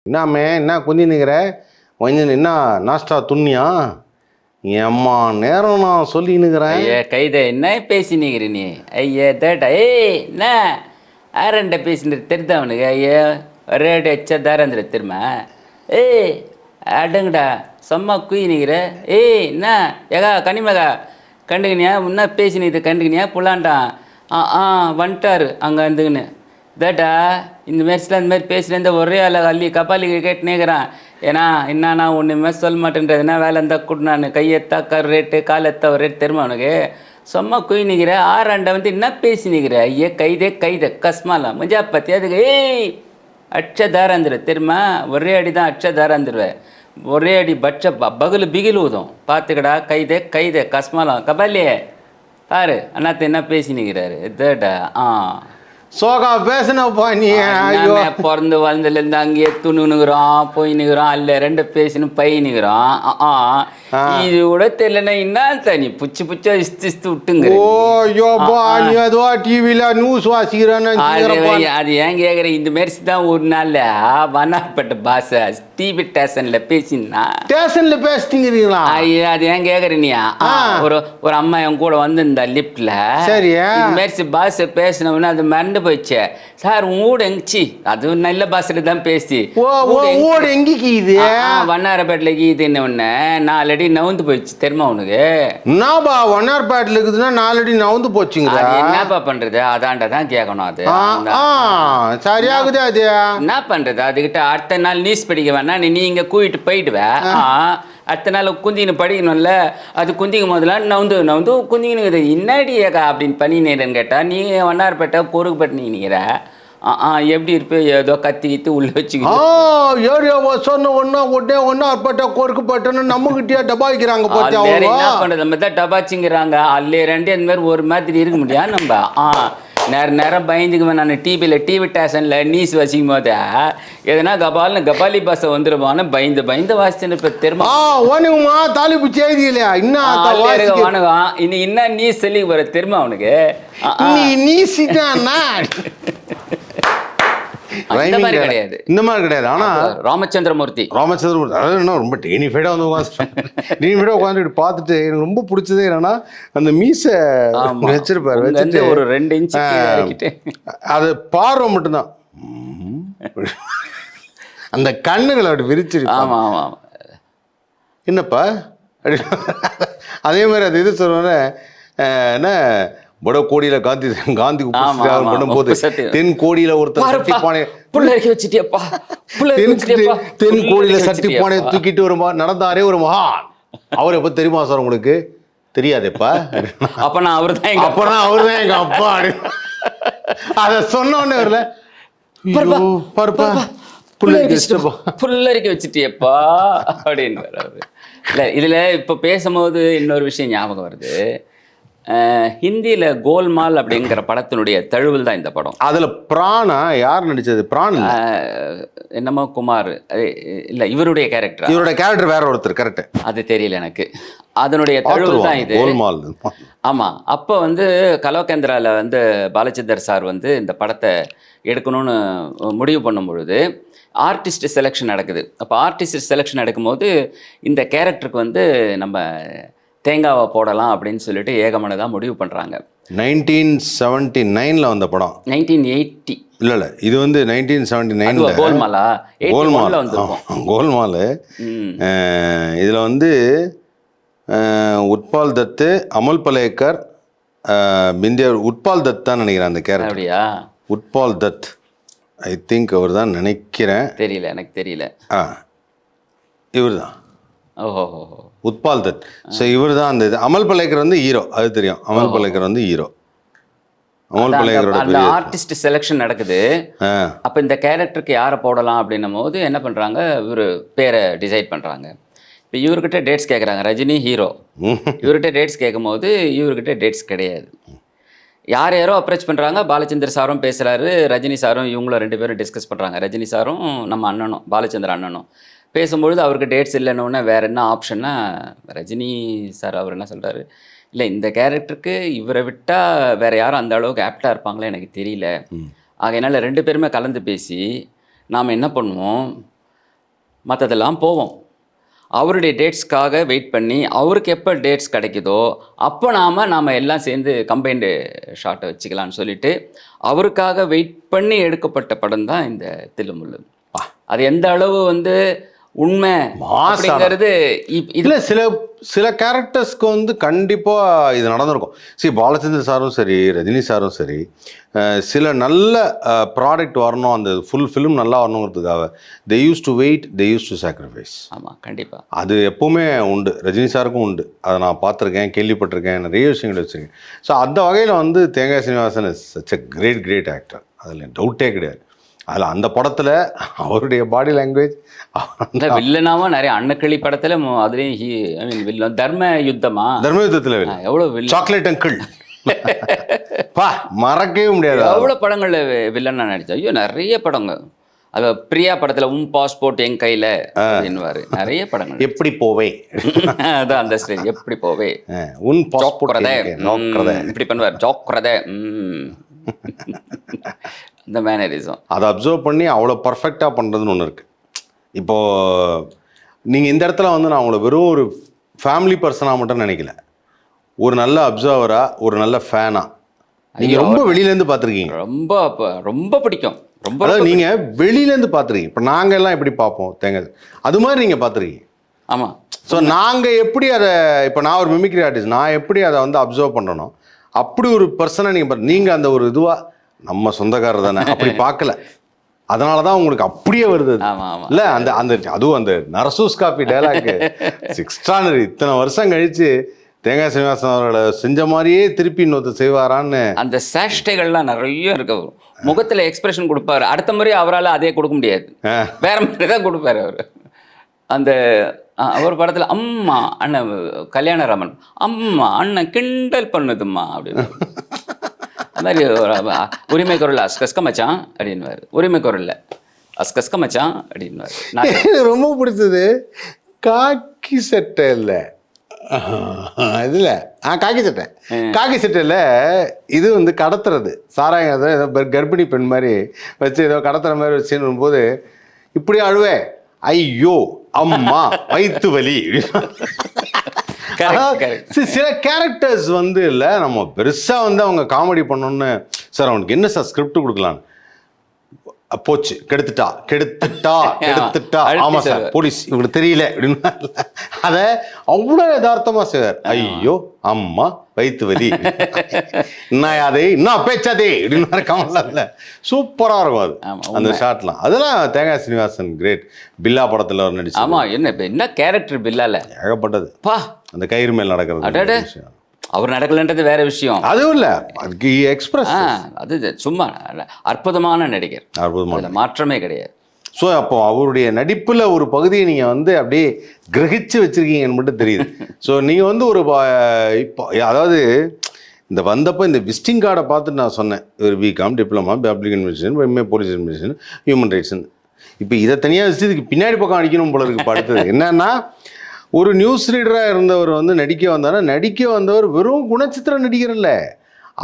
என்னாமே என்ன குந்தினுக்கிற கொஞ்சம் என்ன நாஸ்டா துண்ணியா ஏம்மா நேரம் நான் சொல்லினுக்கிறேன். ஐயா கைதை என்ன பேசினுக்கிற நீ? ஐயா தேட்டா ஏய் என்ன ஆரண்ட பேசினு தெரியுதா அவனுக்கு? ஐயா ஒரே அடி வச்சா தாரந்திர திரும்ப. ஏய் அடங்கடா செம்ம குயினிக்கிற. ஏய் என்ன ஏகா கனிமகா கண்டுக்கினியா முன்னா பேசினது கண்டுக்கினியா புலாண்டான்? வந்துட்டாரு அங்கே வந்துக்குன்னு தேட்டா இந்த மேட்ச்சில் இந்த மாதிரி பேசுகிறேன் ஒரே ஆள் அள்ளி கபாலி கேட்டுனேக்கிறான். ஏன்னா என்னன்னா ஒன்றுமே சொல்ல மாட்டேன்றதுனா வேலை இருந்தால் கூட நான் கையெத்தா ரேட்டு காலெத்தா ஒரு ரேட் தெரியுமா அவனுக்கு? சும்மா குய் நிற்கிற ஆறாண்டை வந்து என்ன பேசி நிற்கிற? ஐயே கைதை கஸ்மாலாம் மஞ்சா பத்தி அதுக்கு ஏய் அட்சதாராந்துரு தெரியுமா? ஒரே அடி தான் அட்சதாராந்துருவேன். ஒரே அடி பட்ச பகல் பிகில் ஊதும் பார்த்துக்கடா. கைதை கஸ்மாலாம் கபாலியே பாரு அண்ணாத்த என்ன பேசி நிற்கிறாரு தேட்டா. சோகா பேசினப்பா நீ. பிறந்து வளர்ந்துலேருந்து அங்கேயே துணுனுக்குறோம் போய் நிற்கிறோம் அல்ல ரெண்டு பேசினு பை நிற்கிறோம். இது கூட தெரியலன்னா என்ன தனி புச்சா இஸ்து விட்டுங்க. ஓயோப்பா நீ ஏதோ டிவியில் நியூஸ் வாசிக்கிறேன்னு அது ஏன் கேட்குற? இந்த மாரி தான் ஒரு நாள் வண்ணார்பேட்டை பாஷை டிவி ஸ்டேஷனில் பேசினா ஸ்டேஷனில் பேசிட்டீங்களா? ஐயா அது ஏன் கேட்குற நீ? ஒரு அம்மா என் கூட வந்திருந்தா லிஃப்டில். சரி மாரி பாஷை பேசினோம்னா அது மறந்து போயிடுச்சு சார். ஊடு எங்கச்சி அது நல்ல பாஷையில் தான் பேசி ஊடு எங்கேக்கு இது வண்ணாரப்பேட்டில் கீதுன்னு ஒன்று 4 அடி நவுந்து போயிடுச்சு தெரியுமா உனக்கு? என்னப்பா வண்ணார்பேட்டில் இருக்குதுன்னா 4 அடி நவுந்து போச்சுங்க. என்னப்பா பண்றது? அதாண்ட தான் கேட்கணும். அது சரியாகுது. அது என்ன பண்றது? அதுகிட்ட அடுத்த நாள் நியூஸ் படிக்க வேணா நீ இங்கே கூட்டிட்டு போயிடுவேன். அடுத்த நாள் குந்தின்னு படிக்கணும்ல. அது குந்திக்கும் போதெல்லாம் நவுந்து குந்திக்கணுங்குது. இன்னாடி ஏக்கா அப்படின்னு பண்ணினேன்னு கேட்டால் நீ வண்ணார்பேட்டை பொறுக்கு பட்டு நிற்கிற. எப்படி இருப்பே ஏதோ கத்தி உள்ள வச்சுக்கிட்டு ஏரியாவை சொன்ன ஒன்னா அற்பட்ட கொறுக்கு பட்டுன்னு நம்மகிட்டயே டபாய்க்கிறாங்க. என்ன பண்றது? நம்ம தான் டபாச்சிங்கிறாங்க. அல்லே ரெண்டு அந்த மாதிரி ஒரு மாதிரி இருக்க முடியாது நம்ம. நேரம் பயந்துக்குவேன் நான். டிவி ஸ்டேஷனில் நியூஸ் வசிக்கும் போது எதனா கபாலி பாசை வந்துடுவான்னு பயந்து வாசிச்சுன்னு இப்போ தெரியுமா? ஓனுமா தாலிப்பு செய்தி இல்லையா? இன்னும் வணக்கம் இனி என்ன நியூஸ் சொல்லி வர தெரியுமா அவனுக்கு? இந்த மாதிரி கிடையாது. ஆனா ராமச்சந்திரமூர்த்தி அதாவது ரொம்ப டெனிஃபைடா வந்து உட்காந்துட்டு பார்த்துட்டு எனக்கு ரொம்ப பிடிச்சதே என்னன்னா அந்த மீசை வச்சிருப்பாரு. வச்சுட்டு ஒரு 2 இன்ச்சு அது பார்வை மட்டும்தான். அந்த கண்ணுகளை அப்படி விரிச்சிருப்பாங்க. ஆமா என்னப்பா அதே மாதிரி அது இது சொல்லுவாங்க என்ன வடகோடியில காந்தி பண்ணும்போது தென் கோடியில ஒருத்தர் தென் கோடியில சட்டி பானை தூக்கிட்டு ஒரு நடந்தாரே ஒரு மகான். அவர் எப்ப தெரியுமா சார் உங்களுக்கு? தெரியாதேப்பா. அப்பனா அவர்தான் எங்க அப்பா. அத சொன்ன உடனே வரல பாருப்பா புல்லரிக்க வச்சுட்டியப்பா அப்படின்னு. இல்லை இதில் இப்போ பேசும்போது இன்னொரு விஷயம் ஞாபகம் வருது. ஹிந்தியில் கோல்மால் அப்படிங்கிற படத்தினுடைய தழுவல் தான் இந்த படம். அதில் பிராணா யார் நடித்தது? பிரான் என்னமோ குமார் இல்லை இவருடைய கேரக்டர் வேற ஒருத்தர். கரெக்ட், அது தெரியல எனக்கு. அதனுடைய தழுவல் தான் இது. கோல்மால். ஆமாம். அப்போ வந்து கலோகேந்திராவில் வந்து பாலச்சந்தர் சார் வந்து இந்த படத்தை எடுக்கணும்னு முடிவு பண்ணும் பொழுது ஆர்டிஸ்ட் செலெக்ஷன் நடக்குது. அப்போ ஆர்டிஸ்ட் செலெக்ஷன் நடக்கும்போது இந்த கேரக்டருக்கு வந்து நம்ம தேங்காவை போடலாம் அப்படின்னு சொல்லிட்டு ஏகமனதாக முடிவு பண்ணுறாங்க. 1979 வந்த படம். 1980 இல்லை இது வந்து 1979 கோல்மாலா? கோல்மால். இதில் வந்து உட்பால் தத்து, அமல் பலேக்கர், உட்பால் தத் தான் நினைக்கிறேன் அந்த கேரக்டர். அப்படியா? உட்பால் தத் ஐ திங்க் அவர் தான் நினைக்கிறேன். தெரியல எனக்கு தெரியல. இவர் தான். ஓஹோ உட்பால் தத். ஸோ இவர் தான் அந்த இது. அமல் பலேக்கர் வந்து ஹீரோ, அது தெரியும். அமல் பலேக்கர் வந்து ஹீரோ. அமல் பலேக்கரோட அந்த ஆர்டிஸ்ட் செலெக்ஷன் நடக்குது. அப்போ இந்த கேரக்டருக்கு யாரை போடலாம் அப்படின்னும் போது என்ன பண்ணுறாங்க, இவர் பேரை டிசைட் பண்ணுறாங்க. இப்போ இவர்கிட்ட டேட்ஸ் கேட்குறாங்க. ரஜினி ஹீரோ, இவர்கிட்ட டேட்ஸ் கேட்கும் போது இவர்கிட்ட டேட்ஸ் கிடையாது. யாரோ அப்ரோச் பண்ணுறாங்க. பாலச்சந்தர் சாரும் பேசுகிறாரு, ரஜினி சாரும் இவங்களும் 2 பேரும் டிஸ்கஸ் பண்ணுறாங்க. ரஜினி சாரும் நம்ம அண்ணனும் பாலச்சந்தர் அண்ணனும் பேசும்பொழுது அவருக்கு டேட்ஸ் இல்லைன்னு வேறு என்ன ஆப்ஷன்னா ரஜினி சார் அவர் என்ன சொல்கிறாரு, இல்லை இந்த கேரக்டருக்கு இவரை விட்டால் வேறு யாரும் அந்த அளவுக்கு ஆப்டாக இருப்பாங்களே எனக்கு தெரியல. ஆகையினால 2 பேருமே கலந்து பேசி நாம் என்ன பண்ணுவோம், மற்றதெல்லாம் போவோம். அவருடைய டேட்ஸ்க்காக வெயிட் பண்ணி அவருக்கு எப்போ டேட்ஸ் கிடைக்குதோ அப்போ நாம் எல்லாம் சேர்ந்து கம்பைன்டு ஷாட்டை வச்சுக்கலான்னு சொல்லிட்டு அவருக்காக வெயிட் பண்ணி எடுக்கப்பட்ட படம் தான் இந்த தில்லுமுல்லு. அது எந்த அளவு வந்து உண்மை அப்படிங்கிறது இல்லை, சில கேரக்டர்ஸ்க்கு வந்து கண்டிப்பாக இது நடந்திருக்கும். சரி, பாலச்சந்தர் சாரும் சரி, ரஜினி சாரும் சரி, சில நல்ல ப்ராடக்ட் வரணும், அந்த ஃபுல் ஃபிலிம் நல்லா வரணுங்கிறதுக்காக they use to wait, they use to sacrifice. ஆமாம், கண்டிப்பாக அது எப்போவுமே உண்டு. ரஜினி சாருக்கும் உண்டு. அதை நான் பார்த்துருக்கேன், கேள்விப்பட்டிருக்கேன், நிறைய விஷயங்கள் வச்சுருக்கேன். ஸோ அந்த வகையில் வந்து Thengai Srinivasan is such a great actor. அதில் டவுட்டே கிடையாது. அதில் அந்த படத்தில் அவருடைய பாடி லாங்குவேஜ் அந்த வில்லனாவும் நிறைய அன்னக்கிளி படத்தில் அதுலேயும் ஐ மீன் வில்லன் தர்ம யுத்தத்தில் எவ்வளோ சாக்லேட் அங்கிள் பா மறக்கவே முடியாது. எவ்வளோ படங்களில் வில்லனா நடித்தேன். ஐயோ நிறைய படங்கள். அது பிரியா படத்தில் பாஸ்போர்ட் என் கையில் அப்படின்னுவார். நிறைய படங்கள். எப்படி போவே அதான் அந்த ஸ்டேஜ் எப்படி போவே உன் பாஸ்போர்ட் இப்படி பண்ணுவார் ஜோக்கிறத இந்த மேனரிசம் அதை அப்சர்வ் பண்ணி அவ்வளோ பர்ஃபெக்டாக பண்ணுறதுன்னு ஒன்று இருக்குது. இப்போது நீங்கள் இந்த இடத்துல வந்து நான் அவங்கள வெறும் ஒரு ஃபேமிலி பர்சனாக மட்டும் நினைக்கல, ஒரு நல்ல அப்சர்வராக, ஒரு நல்ல ஃபேனாக நீங்கள் ரொம்ப வெளியிலேருந்து பார்த்துருக்கீங்க. ரொம்ப பிடிக்கும். ரொம்ப அதாவது நீங்கள் வெளியிலேருந்து பார்த்துருக்கீங்க. இப்போ நாங்கள் எல்லாம் எப்படி பார்ப்போம் தேங்காய், அது மாதிரி நீங்கள் பார்த்துருக்கீங்க. ஆமாம். ஸோ நாங்கள் எப்படி அதை, இப்போ நான் ஒரு மிமிக்ரி ஆர்டிஸ்ட், நான் எப்படி அதை வந்து அப்சர்வ் பண்ணணும், அப்படி ஒரு பர்சனை நீங்கள் அந்த ஒரு இதுவாக நம்ம சொந்தக்காரர் தானே அப்படி பார்க்கல. அதனால தான் உங்களுக்கு அப்படியே வருது. இல்லை அந்த அந்த அதுவும் அந்த நரசூஸ் காப்பி டைலாக் எக்ஸ்ட்ரானரி. இத்தனை வருஷம் கழிச்சு தேங்காய் சீனிவாசன் அவர்களை செஞ்ச மாதிரியே திருப்பி இன்னொருத்தர் செய்வாரான்னு அந்த சேஷ்டைகள்லாம் நிறைய இருக்கு. முகத்தில் எக்ஸ்பிரஷன் கொடுப்பாரு. அடுத்த முறை அவரால் அதே கொடுக்க முடியாது, வேற மாதிரி தான் கொடுப்பாரு அவர். அந்த ஒரு படத்தில் அம்மா அண்ணன் கல்யாணராமன் அம்மா அண்ணன் கிண்டல் பண்ணுதும்மா அப்படின்னு அது மாதிரி உரிமை குரல் அஸ்கஸ்க மச்சான் அப்படின்வார். உரிமை குரலில் அஸ்கஸ்க மச்சான் அப்படின்வார். ரொம்ப பிடிச்சது காக்கி சட்டை இல்லை இதில் காக்கி சட்டையில் இது வந்து கடத்துறது சாராயம் ஏதோ கர்ப்பிணி பெண் மாதிரி வச்சு ஏதோ கடத்துற மாதிரி வச்சுன்னு போது இப்படி அழுவே, ஐயோ அம்மா வயிற்று வலி. சில கேரக்டர்ஸ் வந்து இல்லை நம்ம பெருசாக வந்து அவங்க காமெடி பண்ணணுன்னு, சார் அவனுக்கு என்ன சார் ஸ்கிரிப்ட் கொடுக்கலான்னு, போச்சு கெடுத்துட்டா ஆமா சார் போலீஸ் இவங்களுக்கு தெரியல அப்படின்னு அதை அவ்வளோ யதார்த்தமாக செய்வார். ஐயோ அம்மா வயிற்று வலி என்ன அதே இன்னும் பேச்சாதே அப்படின்னு கமல்ல சூப்பராக இருக்கும் அது அந்த ஷாட்லாம். அதெல்லாம் தேங்காய் சீனிவாசன் கிரேட். பில்லா படத்தில் அவர் நடிச்சு. ஆமாம், என்ன கேரக்டர் பில்லால ஏகப்பட்டது. அந்த கயிறு மேல் நடக்கிறது விஷயம் அவர் நடக்கலன்றது வேற விஷயம். அதுவும் இல்லை, அதுக்கு எக்ஸ்பிரஸ் அது சும்மா அற்புதமான நடிகர், அற்புதமான மாற்றமே கிடையாது. ஸோ அப்போ அவருடைய நடிப்பில் ஒரு பகுதியை நீங்கள் வந்து அப்படியே கிரகிச்சு வச்சுருக்கீங்கன்னு மட்டும் தெரியுது. ஸோ நீங்கள் வந்து ஒரு இப்போ அதாவது இந்த வந்தப்போ இந்த விசிட்டிங் கார்டை பார்த்துட்டு நான் சொன்னேன், ஒரு BCom diploma public administration, MA police administration, human rights. இப்போ இதை தனியாக வச்சு இதுக்கு பின்னாடி பக்கம் அடிக்கணும் போல இருக்கு. அடுத்தது என்னன்னா, ஒரு நியூஸ் ரீடராக இருந்தவர் வந்து நடிக்க வந்தவர் வெறும் குணச்சித்திரம் நடிகர்ல,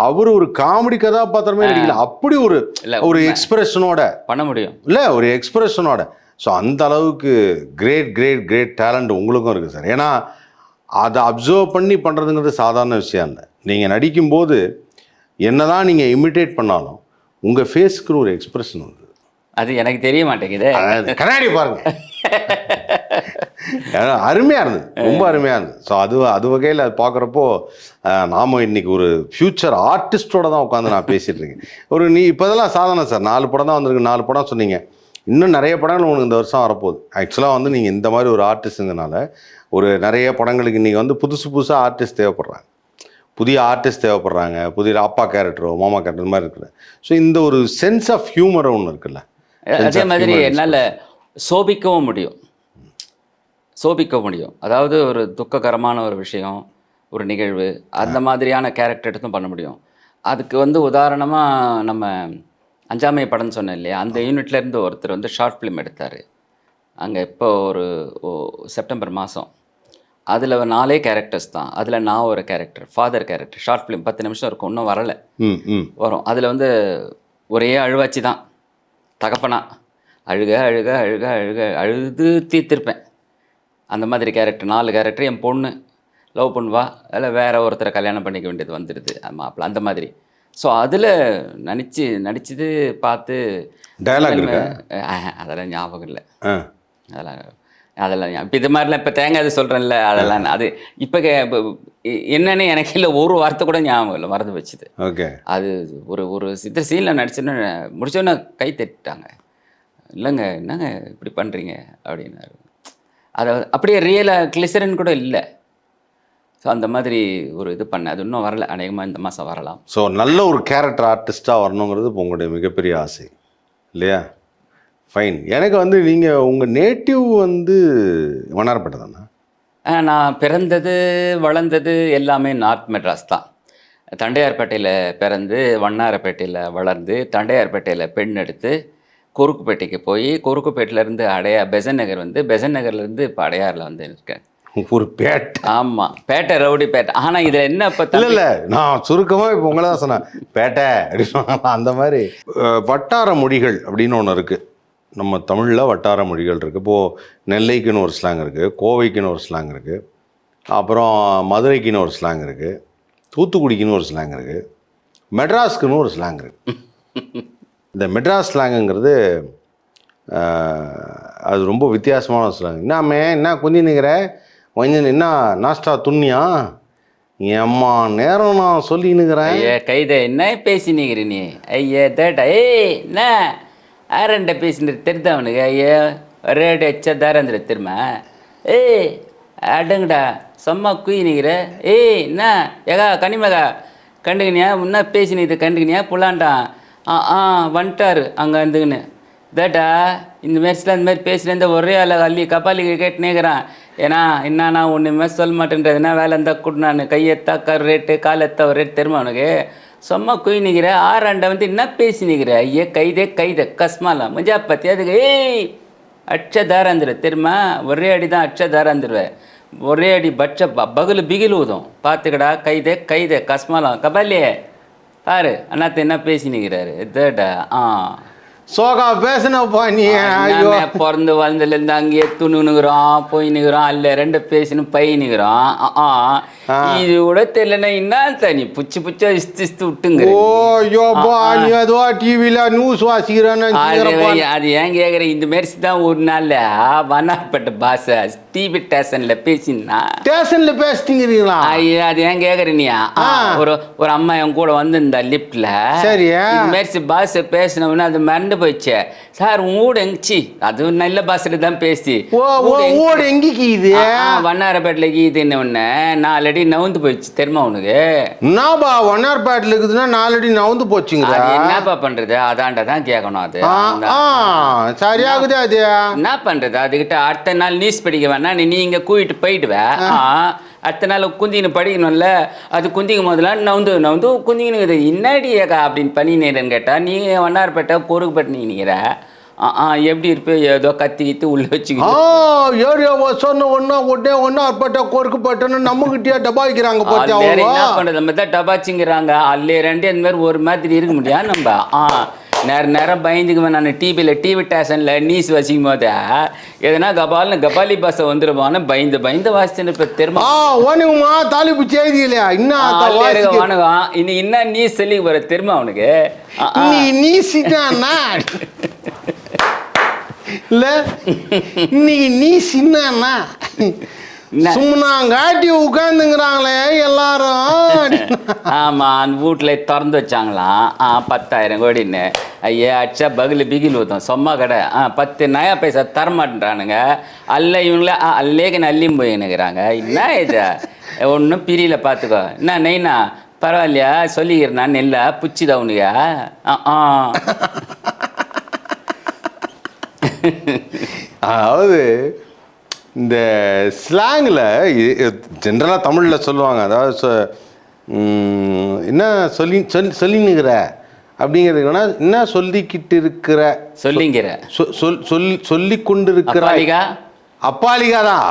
அவர் ஒரு காமெடி கதாபாத்திரமே நடிக்கல. அப்படி ஒரு எக்ஸ்பிரஷனோட பண்ண முடியும் இல்லை, ஒரு எக்ஸ்பிரஷனோட. ஸோ அந்த அளவுக்கு கிரேட் டேலண்ட் உங்களுக்கும் இருக்குது சார். ஏன்னா அதை அப்சர்வ் பண்ணி பண்ணுறதுங்கிறது சாதாரண விஷயம் இல்லை. நீங்கள் நடிக்கும்போது என்னதான் நீங்கள் இமிட்டேட் பண்ணாலும் உங்கள் ஃபேஸுக்குன்னு ஒரு எக்ஸ்பிரஷன் வந்து அது எனக்கு தெரிய மாட்டேங்குது. கண்ணாடி பாருங்க, அருமையாக இருந்தது, ரொம்ப அருமையாக இருந்தது. ஸோ அது வகையில் அது பார்க்குறப்போ நாம் இன்றைக்கி ஒரு ஃப்யூச்சர் ஆர்டிஸ்டோட தான் உட்காந்து நான் பேசிகிட்டு இருக்கேன். நீ இப்போ இதெல்லாம் சாதாரண சார், 4 படம் தான் வந்திருக்கு, 4 படம் சொன்னீங்க, இன்னும் நிறைய படங்கள் உங்களுக்கு இந்த வருஷம் வரப்போகுது. ஆக்சுவலாக வந்து நீங்கள் இந்த மாதிரி ஒரு ஆர்டிஸ்ட்டுங்கனால ஒரு நிறைய படங்களுக்கு இன்றைக்கி வந்து புதுசாக ஆர்டிஸ்ட் தேவைப்படுறாங்க, புதிய ஆர்டிஸ்ட் தேவைப்படுறாங்க, புதிய அப்பா கேரக்டரோ மாமா கேரக்டர் மாதிரி இருக்குது. ஸோ இந்த ஒரு சென்ஸ் ஆஃப் ஹியூமரை ஒன்று இருக்குல்ல, அதே மாதிரி என்னால் சோபிக்கவும் முடியும். அதாவது ஒரு துக்ககரமான ஒரு விஷயம், ஒரு நிகழ்வு, அந்த மாதிரியான கேரக்டர் எடுத்தும் பண்ண முடியும். அதுக்கு வந்து உதாரணமாக நம்ம அஞ்சாமை படம்னு சொன்னேன் இல்லையா, அந்த யூனிட்லேருந்து ஒருத்தர் வந்து ஷார்ட் ஃபிலிம் எடுத்தார் அங்கே இப்போ ஒரு செப்டம்பர் மாதம். அதில் 4 கேரக்டர்ஸ் தான். அதில் நான் ஒரு character, father character. Short film 10 நிமிஷம் இருக்கும், இன்னும் வரலை, வரும். அதில் வந்து ஒரே அழுவாச்சி தான், தகப்பனா அழுக அழுக அழுக அழுக அழுது தீர்த்திருப்பேன். அந்த மாதிரி கேரக்டர் 4 கேரக்டர். என் பொண்ணு லவ் பண்ணுவா, அதில் வேற ஒருத்தரை கல்யாணம் பண்ணிக்க வேண்டியது வந்துடுது மாப்பிள்ள, அந்த மாதிரி. ஸோ அதில் நடிச்சது பார்த்து டயலாக் இருக்கா? அதெல்லாம் ஞாபகம் இல்லை. ஆ அதெல்லாம் இப்போ இது மாதிரிலாம் இப்போ தேங்காய் அது சொல்கிறேன்ல, அதெல்லாம் அது இப்போ என்னன்னு எனக்கு இல்லை, ஒரு வார்த்தை கூட ஞாபகம் இல்லை, மறந்து வச்சுது. ஓகே. அது ஒரு சித்திர சீனில் நடிச்சோன்னு முடிச்சோன்னே கை தட்டிட்டாங்க. இல்லைங்க என்னங்க இப்படி பண்ணுறீங்க அப்படின்னாரு. அதை அப்படியே ரியலாக கிளிசரன் கூட இல்லை. ஸோ அந்த மாதிரி ஒரு இது பண்ணேன். அது இன்னும் வரல, அநேகமாக இந்த மாதம் வரலாம். ஸோ நல்ல ஒரு கேரக்டர் ஆர்டிஸ்ட்டாக வரணுங்கிறது இப்போ உங்களுடைய மிகப்பெரிய ஆசை இல்லையா? ஃபைன். எனக்கு வந்து நீங்கள் உங்கள் நேட்டிவ் வந்து வண்ணாரப்பேட்டை தானே? நான் பிறந்தது வளர்ந்தது எல்லாமே நார்த் மெட்ராஸ் தான். தண்டையார்பேட்டையில் பிறந்து வண்ணாரப்பேட்டையில் வளர்ந்து தண்டையார்பேட்டையில் பெண் எடுத்து குறுக்குப்பேட்டைக்கு போய் குறுக்குப்பேட்டிலேருந்து பெசன் நகர் வந்து பெசன் நகர்லேருந்து இப்போ அடையாரில் வந்து இருக்கேன். ஒரு பேட்டை. ஆமாம், பேட்டை ரவுடி பேட்டை. ஆனால் இதில் என்ன இப்போ இல்லை நான் சுருக்கமாக இப்போ உங்களை தான் சொன்னேன் பேட்டை அப்படின்னு. அந்த மாதிரி வட்டார மொழிகள் அப்படின்னு ஒன்று இருக்குது நம்ம தமிழில். வட்டார மொழிகள் இருக்குது. இப்போது நெல்லைக்குன்னு ஒரு ஸ்லாங் இருக்குது, கோவைக்குன்னு ஒரு ஸ்லாங் இருக்குது, அப்புறம் மதுரைக்குன்னு ஒரு ஸ்லாங் இருக்குது, தூத்துக்குடிக்குன்னு ஒரு ஸ்லாங் இருக்குது, மெட்ராஸ்க்குன்னு ஒரு ஸ்லாங் இருக்குது. இந்த மெட்ராஸ் ஸ்லாங்குங்கிறது அது ரொம்ப வித்தியாசமான ஸ்லாங். என்னாமே என்ன கொஞ்சம் நிற்கிற கொஞ்சம் என்ன நாஸ்டா துண்ணியா ஏம்மா நேரம் நான் சொல்லினுக்கிறேன். ஐயா கைதை என்ன பேசினுக்கிற நீ? ஐயா தேட்டா ஏய் என்ன ஆரண்ட பேசினு தெரிந்தவனுக்கு ஐயா ரேடு எச்சா தாரந்திர திரும்ப. ஏய் அடங்கடா சும்மா குயினிக்கிற. ஏய் என்ன ஏகா கனிமகா கண்டுக்கினியா முன்னா பேசினது கண்டுக்கினியா புலாண்டான். வந்துட்டார் அங்கே வந்துக்குன்னு தேட்டா இந்த மாரிலாம் இந்த மாதிரி பேசுகிறேன் ஒரே ஆள் அள்ளி கபாலி கேட்டுனேக்கிறான். ஏன்னா என்னன்னா ஒன்றுமே சொல்ல மாட்டேன்றதுனா வேலை இருந்தால் கூட நான் கையெத்தா ரேட்டு காலெத்தா ஒரு ரேட் தெரியுமா அவனுக்கு? சும்மா குய் நிற்கிற ஆறாண்டை வந்து என்ன பேசி நிற்கிற? ஐயே கைதை கஸ்மாலாம் மஞ்சா பத்தி அதுக்கு ஏய் அட்சதாராந்துரு தெரியுமா? ஒரே அடி தான் அட்சதாராந்துருவேன். ஒரே அடி பட்ச பகலு பிகில் ஊதும் பார்த்துக்கடா. கைதை கஸ்மாலாம் கபாலியே பாரு அண்ணாத்த என்ன பேசி நிற்கிறாரு தேட்டா. சோகா பேசினப்பா நீ. பிறந்து வளர்ந்துலேருந்து அங்கேயே துணுனுக்குறோம் போய் நிற்கிறோம் அல்ல ரெண்டு பேசினு பை நிற்கிறோம். இது கூட தெரியலன்னா என்ன தனி புச்சா இஸ்து விட்டுங்க. நியூஸ் வாசிக்கிறேன்னு அது ஏன் கேட்குற? இந்த மாரி தான் ஒரு நாள் வண்ணாரப்பேட்டை பாச டிவி ஸ்டேஷன்ல பேசினா ஸ்டேஷன்ல பேசிட்டீங்களா? ஐயா அது ஏன் கேட்குற நீ? ஒரு அம்மா என் கூட வந்திருந்தா லிப்ட்ல. சரி மாரி பாச பேசினோம்னா அது மறந்து போயிடுச்சு சார். ஊடு எங்கச்சி அது நல்ல பாசல தான் பேசி எங்கக்கு இது வண்ணாரப்பேட்டில் கீதுன்னு ஒன்று 4 அடி நவுந்து போயிடுச்சு தெரியுமா உனக்கு? என்னப்பா வண்ணாரப்பேட்டில் இருக்குதுன்னா 4 அடி நவுந்து போச்சுங்க. என்னப்பா பண்றது? அதாண்ட தான் கேட்கணும். அது சரியாகுது. அது என்ன பண்றது? அதுகிட்ட அடுத்த நாள் நியூஸ் படிக்க வேணா நீ இங்கே கூட்டிட்டு போயிடுவேன். அடுத்த நாள் குந்தின்னு படிக்கணும்ல. அது குந்திக்கும் போதெல்லாம் நவுந்து குந்திக்கணுங்குது. இன்னாடி ஏக்கா அப்படின்னு பண்ணினேன்னு கேட்டால் நீ வண்ணாரப்பேட்டை பொறுக்கப்பட்டு நிற்கிற. எப்படி இருப்பே ஏதோ கத்திக்கிட்டு உள்ள வச்சுக்கிட்டு சொன்ன ஒன்னா கோர்க்கப்பட்டன்னு நம்மகிட்டயே டபாய்க்கிறாங்க. என்ன பண்றது? நம்ம தான் டபாச்சிங்கிறாங்க. அல்லே ரெண்டு அந்த மாதிரி ஒரு மாதிரி இருக்க முடியாது நம்ம. நேரம் பயந்துக்குவேன் நான். டிவி ஸ்டேஷன்ல நியூஸ் வசிக்கும் போது எதனா கபாலி பாச வந்துருவான்னு பயந்து வாசிச்சுன்னு இப்போ தெரியுமா? தாலிப்பு செய்தி இல்லையா? வணக்கம் இனி என்ன நியூஸ் சொல்லி வர தெரியுமா அவனுக்கு? இல்ல இன்னைக்கு நீ சின்னா சும்மாங்காட்டி உட்காந்துங்கிறாங்களே எல்லாரும். ஆமா அந்த வீட்டுல திறந்து வச்சாங்களாம் 10,000 கோடின்னு. ஐயா அச்சா பகுல பிகில் ஊற்றும் சும்மா கடை 10 நயா பைசா தரமாட்டேன்றானுங்க. அல்ல இவங்கள அல்லேக்கு அள்ளியும் போயின்னுக்கிறாங்க. என்ன இது ஒன்றும் பிரியல பார்த்துக்கோ. என்ன நெய்னா பரவாயில்லையா சொல்லிக்கிறேன் நான் இல்லை புச்சிதா உனுக்கா? அதாவது இந்த ஸ்லாங்கில் ஜென்ரலாக தமிழில் சொல்லுவாங்க. அதாவது என்ன சொல்லினுக்கிற அப்படிங்கிறதுனா என்ன சொல்லிக்கிட்டு இருக்கிற சொல்லிங்கிற சொல்லி கொண்டு இருக்கிற அப்பாலிகா தான்.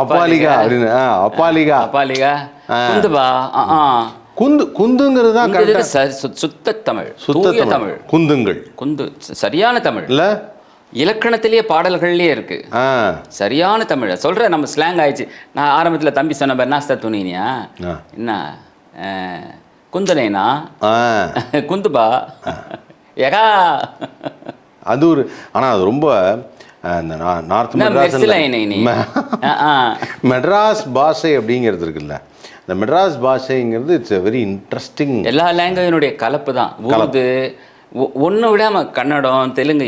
அப்பாலிகா அப்படின்னு அப்பாலிகா குந்துபா குந்துங்கிறது தான் குந்து கரெக்டா. சுத்த தமிழ், சுத்த தூய தமிழ். தமிழ். குந்துங்கள் குந்து சரியான தமிழ். இல்ல இலக்கணத்திலேயே பாடல்கள்லயே இருக்கு. ஆ சரியான தமிழ் சொல்கிறேன். நம்ம ஸ்லாங் ஆயிடுச்சு. நான் ஆரம்பத்தில் தம்பி சொன்ன பாரு, நாஸ்தா துணினியா ஆ. என்ன குந்தனேனா ஆ குந்துபா ஏகா அது ஒரு ஆனால் அது ரொம்ப இந்த நார்த் என்ன மெட்ராஸ் மெர்சிலைனை நீ? மெட்ராஸ் பாஷை அப்படிங்கிறது இருக்குல்ல, இந்த மெட்ராஸ் பாஷைங்கிறது இட்ஸ் எ வெரி இன்ட்ரெஸ்டிங். எல்லா லாங்குவேஜினுடைய கலப்பு தான். உருது ஒன்று விடாமல் கன்னடம், தெலுங்கு